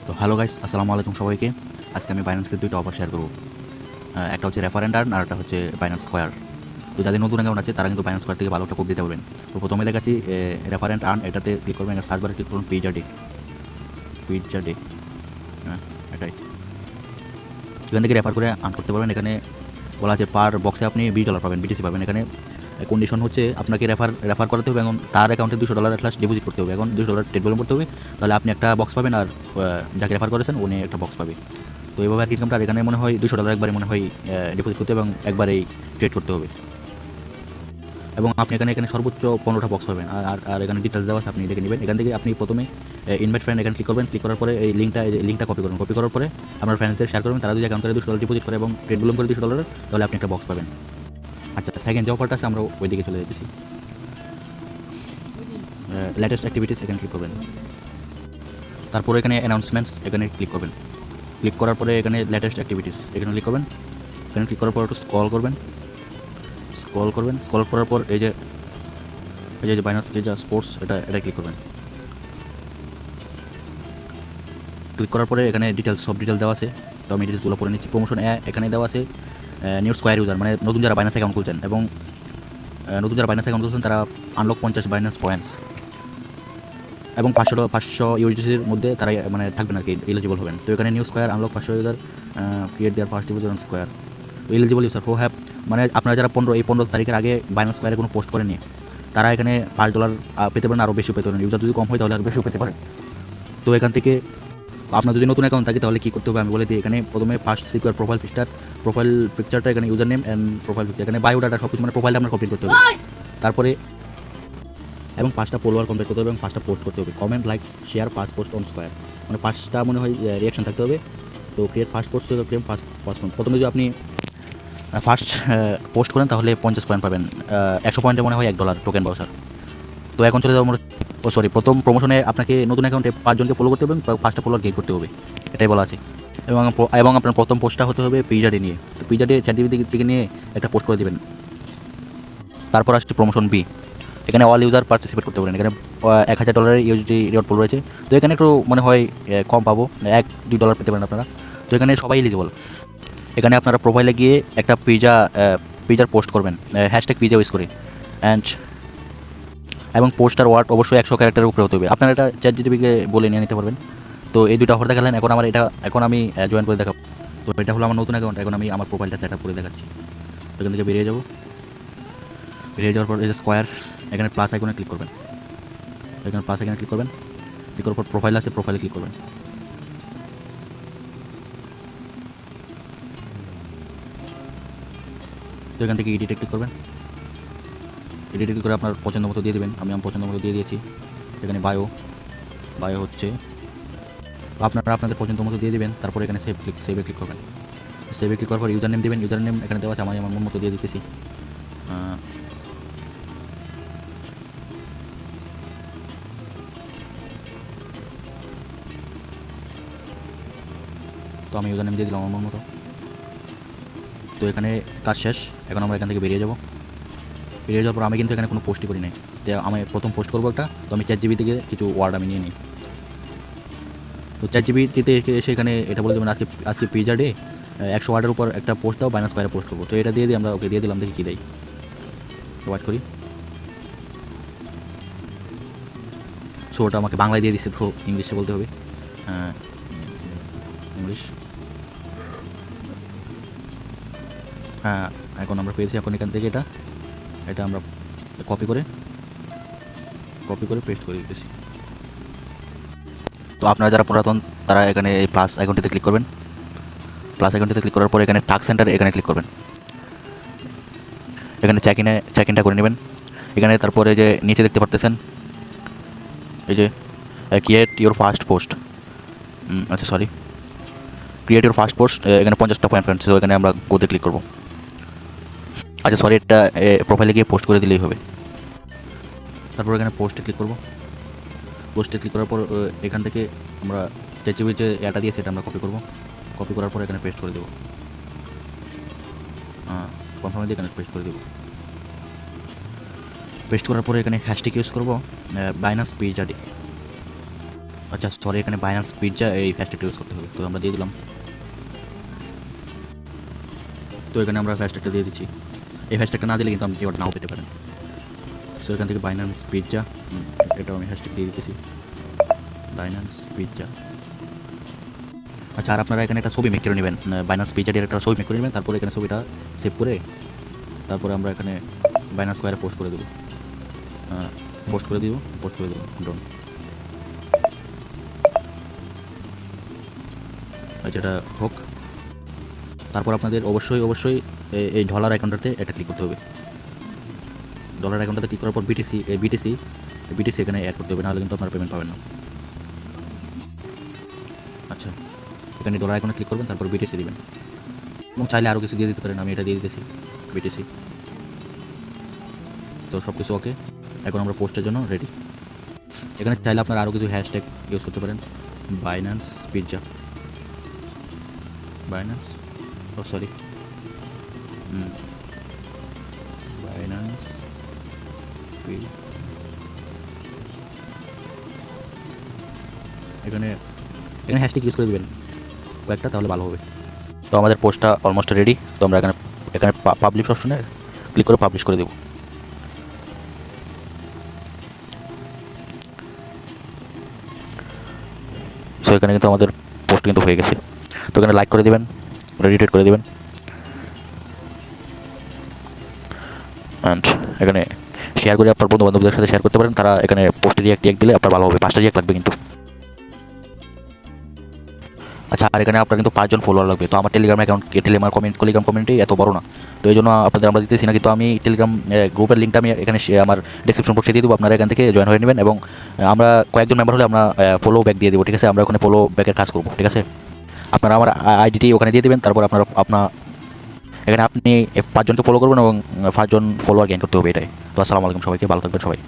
তো hello guys, আসসালামু আলাইকুম সবাইকে। আজকে আমি বাইন্যান্সের দুইটা অফার শেয়ার করব। একটা হচ্ছে রেফার এন্ড আর্ন আর একটা হচ্ছে বাইন্যান্স স্কোয়ার। তো যাদের নতুন অ্যাকাউন্ট আছে তারা কিন্তু বাইন্যান্স স্কোয়ার থেকে ভালো একটা কোপ দিতে পারবেন। তো প্রথমে দেখাচ্ছি রেফার এন্ড আর্ন, এটাতে ক্লিক করবেন, সার্চ বারে ক্লিক করুন পিজ্জা ডে। হ্যাঁ, এটাই। এখান থেকে রেফার করে আর্ন করতে পারবেন। এখানে বলা আছে পার বক্সে আপনি $20 পাবেন, বিটিসি পাবেন। এখানে কন্ডিশন হচ্ছে আপনাকে রেফার করাতে হবে, এবং তার অ্যাকাউন্টে $200 অ্যাটলাস্ট ডিপোজিট করতে হবে। এখন $200 ট্রেড ভলিউম করতে হবে, তাহলে আপনি একটা বক্স পাবেন, আর যাকে রেফার করেছেন উনি একটা বক্স পাবে। তো এইভাবে আর কি ইনকামটা। এখানে মনে হয় $200 একবারে মনে হয় ডিপোজিট করতে হবে এবং একবারেই ট্রেড করতে হবে। এবং আপনি এখানে সর্বোচ্চ 15টা বক্স পাবেন। আর আর এখানে ডিটেলস দেওয়া আছে, আপনি দেখে নেবেন। এখান থেকে আপনি প্রথমে ইনভাইট ফ্রেন্ড এখানে ক্লিক করবেন। ক্লিক করার পরে এই লিঙ্কটা কপি করুন। কপি করার পরে আপনার ফ্রেন্ডসদের শেয়ার করবেন। তারা যদি অ্যাকাউন্টে $200 ডিপোজিট করে এবং ট্রেড ভলিউম করে $200, তাহলে আপনি একটা বক্স পাবেন। আচ্ছা, সেকেন্ড যে অফারটা আছে আমরা ওইদিকে চলে যেতেছি। লেটেস্ট অ্যাক্টিভিটিস এখানে ক্লিক করবেন। তারপরে এখানে অ্যানাউন্সমেন্টস এখানে ক্লিক করবেন। ক্লিক করার পরে এখানে লেটেস্ট অ্যাক্টিভিটিস এখানে ক্লিক করবেন। এখানে ক্লিক করার পর একটু স্ক্রল করার পর এই যে বাইনান্স যে স্পোর্টস, এটা ক্লিক করবেন। ক্লিক করার পরে এখানে সব ডিটেলস দেওয়া আছে। তো আমি ডিটেলসগুলো পড়ে নিচ্ছি। প্রমোশন এখানে দেওয়া আছে নিউ স্কোয়ার ইউজার, মানে নতুন যারা বাইনান্স অ্যাকাউন্ট খুলছেন, এবং নতুন যারা বাইনান্স অ্যাকাউন্ট খুলছেন তারা আনলক 50 বাইনান্স পয়েন্টস এবং 500 ইউএসডিসির মধ্যে তারা মানে থাকবেন আর কি, এলিজিবল হবেন। তো এখানে new square unlock 500 user create their first deposit on square eligible user who have, মানে আপনারা যারা 15 তারিখের আগে বাইনান্স স্কোয়ারে কোনো পোস্ট করেনি, তারা এখানে $5 পেতে পারেন, আরও বেশি পেতে পারেন। ইউজার যদি কম হয় তাহলে আরও বেশিও পেতে পারেন। তো এখান থেকে আপনার যদি নতুন অ্যাকাউন্ট থাকে তাহলে কী করতে হবে আমি বলে দিই। এখানে প্রথমে ফার্স্ট সিকিউর প্রোফাইল পিকচারটা, এখানে user name and profile picture, এখানে বায়োডাটা সব কিছু, মানে প্রোফাইলটা আপনার কমপ্লিট করতে হবে। তারপরে এবং 5টা ফলোয়ার কমপ্লিট করতে হবে এবং 5টা পোস্ট করতে হবে। Comment, like, share, first post on square, মানে 5টা মনে হয় রিয়াকশন থাকতে হবে। তো ক্রিয়েট ফার্স্ট পোস্ট, প্রথমে যদি আপনি ফার্স্ট পোস্ট করেন তাহলে 50 পয়েন্ট পাবেন। 100 পয়েন্টে মনে হয় $1 টোকেন বাউচার। তো এখন চলে যাবো প্রথম প্রমোশনে আপনাকে নতুন অ্যাকাউন্টে 5 জনকে ফলো করতে হবে এবং 5টা ফলোয়ার গেইন করতে হবে, এটাই বলা আছে। এবং আপনার প্রথম পোস্টটা হতে হবে পিজ্জা ডে নিয়ে। তো পিজ্জা ডে চ্যাটজিপিটি থেকে নিয়ে একটা পোস্ট করে দেবেন। তারপর আসছে প্রমোশন বি। এখানে অল ইউজার পার্টিসিপেট করতে পারেন। এখানে $1000 ইউএসডি রিওয়ার্ড পুল রয়েছে। তো এখানে একটু মনে হয় কম পাবো, $1-2 পেতে পারেন আপনারা। তো এখানে সবাই এলিজিবল। এখানে আপনারা প্রোফাইলে গিয়ে একটা পিজার পোস্ট করবেন, হ্যাশট্যাগ পিজা ইউজ করে, এবং পোস্টার ওয়ার্ড অবশ্যই 100 ক্যারেক্টারের উপরে হতে হবে। আপনারা এটা চ্যাটজিপিটিকে বলে নিয়ে নিতে পারবেন। তো এই দুটো অফার দেখালেন। এখন আমি জয়েন করে দেখাবো। তো এটা হলো আমার নতুন অ্যাকাউন্ট। এখন আমি আমার প্রোফাইলটা সেট আপ করে দেখাচ্ছি। এখান থেকে বেরিয়ে যাওয়ার পর এই যে স্কোয়ার, এখানে প্লাস আইকনে ক্লিক করবেন। ক্লিক করার পর প্রোফাইল আছে, প্রোফাইলে ক্লিক করবেন। তো এখান থেকে এডিটে ক্লিক করবেন। এডিটে ক্লিক করে আপনার পছন্দ মতো দিয়ে দেবেন। আমি আমার পছন্দ মতো দিয়ে দিয়েছি। এখানে বায়ো হচ্ছে, আপনারা আপনাদের পছন্দ মতো দিয়ে দেবেন। তারপর এখানে সেভে ক্লিক করবেন। সেভে ক্লিক করার পর ইউজার নেম দেবেন। ইউজার নেম এখানে দেওয়া আছে, আমি আমার মন মতো দিয়ে দিতেছি। তো আমি ইউজার নেম দিয়ে দিলাম আমার মন মতো। তো এখানে কাজ শেষ। এখন আমরা এখান থেকে বেরিয়ে যাওয়ার পর আমি কিন্তু এখানে কোনো পোস্টই করি নাই। তো আমি প্রথম পোস্ট করবো একটা। তো আমি চ্যাটজিপিটি থেকে কিছু ওয়ার্ড আমি নিয়ে নিই। তো চ্যাটজিপিটিতে এসে এখানে এটা বলে দেবেন আজকে পিজ্জা ডে, 100 ওয়ার্ডের উপর একটা পোস্ট দাও, বাইনান্স স্কোয়ারে পোস্ট করবো। তো এটা দিয়ে আমরা ওকে দিয়ে দিলাম, দেখি কী দেয়। ওয়াইট করি। সো ওটা আমাকে বাংলায় দিয়ে দিচ্ছে, তো ইংলিশে বলতে হবে। ইংলিশ। হ্যাঁ, এখন আমরা পেয়েছি। এখন এখান থেকে এটা আমরা কপি করে পেস্ট করে দিতেছি। তো আপনারা যারা পুরাতন তারা এখানে এই প্লাস আইকনটিতে ক্লিক করবেন। ক্লিক করার পর এখানে টাস্ক সেন্টার এখানে ক্লিক করবেন। এখানে চেক ইনটা করে নেবেন। এখানে তারপরে যে নিচে দেখতে পারতেছেন এই যে ক্রিয়েট ইউর ফার্স্ট পোস্ট, এখানে 50টা পয়েন্ট ফ্রেন্ডস। তো এখানে আমরা গোতে ক্লিক করবো। আচ্ছা সরি, এটা প্রোফাইলে গিয়ে পোস্ট করে দিলেই হবে। তারপর এখানে পোস্টে ক্লিক করার পর এখান থেকে আমরা চ্যাটজিপিটি যে এটা দিয়েছে এটা আমরা কপি করার পর এখানে পেস্ট করে দেবো। কনফার্মে দিয়ে এখানে পেস্ট করে দেবো। পেস্ট করার পরে এখানে হ্যাশট্যাগ ইউজ করবো বাইনান্স পিজ্জা ডে। আচ্ছা সরি, এখানে বাইনান্স পিৎজা এই হ্যাশট্যাগটা ইউজ করতে হবে, তো আমরা দিয়ে দিলাম। তো এখানে আমরা হ্যাশট্যাগটা দিয়ে দিচ্ছি। এই হ্যাশট্যাগটা না দিলে কিন্তু আপনি কিওয়ার্ড নাও পেতে পারেন। সো এখান থেকে বাইনান্স পিৎজা, এটাও আমি হ্যাশট্যাগ দিয়ে দিতেছি, বাইনান্স পিৎজা। আচ্ছা, আর আপনারা এখানে একটা ছবি মেক করে নেবেন, বাইনান্স পিৎজাটির একটা ছবি মেক করে নেবেন, তারপরে এখানে ছবিটা সেভ করে তারপরে আমরা এখানে বাইনান্স স্কোয়ারে পোস্ট করে দেবো, পোস্ট করে দেবো ডন। আচ্ছা, এটা হোক। তারপর আপনাদের অবশ্যই এই ডলার অ্যাকাউন্টটাতে এটা ক্লিক করতে হবে। ডলার অ্যাকাউন্টটাতে ক্লিক করার পর বিটিসি এখানে অ্যাড করতে হবে, নাহলে কিন্তু আপনারা পেমেন্ট পাবেন না। আচ্ছা, এখানে ডলার অ্যাকাউন্টে ক্লিক করবেন, তারপর বিটিসি দিবেন, এবং চাইলে আরও কিছু দিয়ে দিতে পারেন, আমি এটা দিয়ে দিতেছি বিটিসি। তো সব কিছু ওকে, এখন আমরা পোস্টের জন্য রেডি। এখানে চাইলে আপনারা আরও কিছু হ্যাশট্যাগ ইউজ করতে পারেন, বাইনান্স পিৎজা, বাইনান্স, ও সরি, বাইনান্স এখানে এখানে হ্যাশট্যাগ ইউজ করে দেবেন কয়েকটা, তাহলে ভালো হবে। তো আমাদের পোস্টটা অলমোস্ট রেডি। তো আমরা এখানে এখানে পাবলিশ অপশনে ক্লিক করে পাবলিশ করে দেবো। সো এখানে কিন্তু আমাদের পোস্ট কিন্তু হয়ে গেছে। তো এখানে লাইক করে দেবেন, রিটুইট করে দেবেন, অ্যান্ড এখানে শেয়ার করে আপনার বন্ধু বান্ধবদের সাথে শেয়ার করতে পারেন। তারা এখানে পোস্টে রিয়াক্ট দিলে আপনার ভালো হবে, 5টা রিয়াক্ট লাগবে কিন্তু। আচ্ছা, আর এখানে আপনার কিন্তু 5জন ফলোয়ার লাগবে। তো আমার টেলিগ্রাম কমিউনিটি এত বড় না, তো এই জন্য আপনাদের আমরা দিতেছি না, কিন্তু আমি টেলিগ্রাম গ্রুপের লিঙ্কটা আমি এখানে আমার ডিসক্রিপশন বক্সে দিয়ে দেবো, আপনারা এখান থেকে জয়েন হয়ে নেবেন। এবং আমরা কয়েকজন মেম্বার হলে আমরা ফলো ব্যাক দিয়ে দেবো, ঠিক আছে? আমরা ওখানে ফলো ব্যাকের কাজ করবো, ঠিক আছে? আপনারা আমার আইডিটি ওখানে দিয়ে দেবেন, তারপর আপনার এখানে আপনি 5জনকে ফলো করবেন এবং 5জন ফলোয়ার গেইন করতে হবে, এটাই। তো আসসালামু আলাইকুম সবাইকে, ভালো থাকবেন সবাই।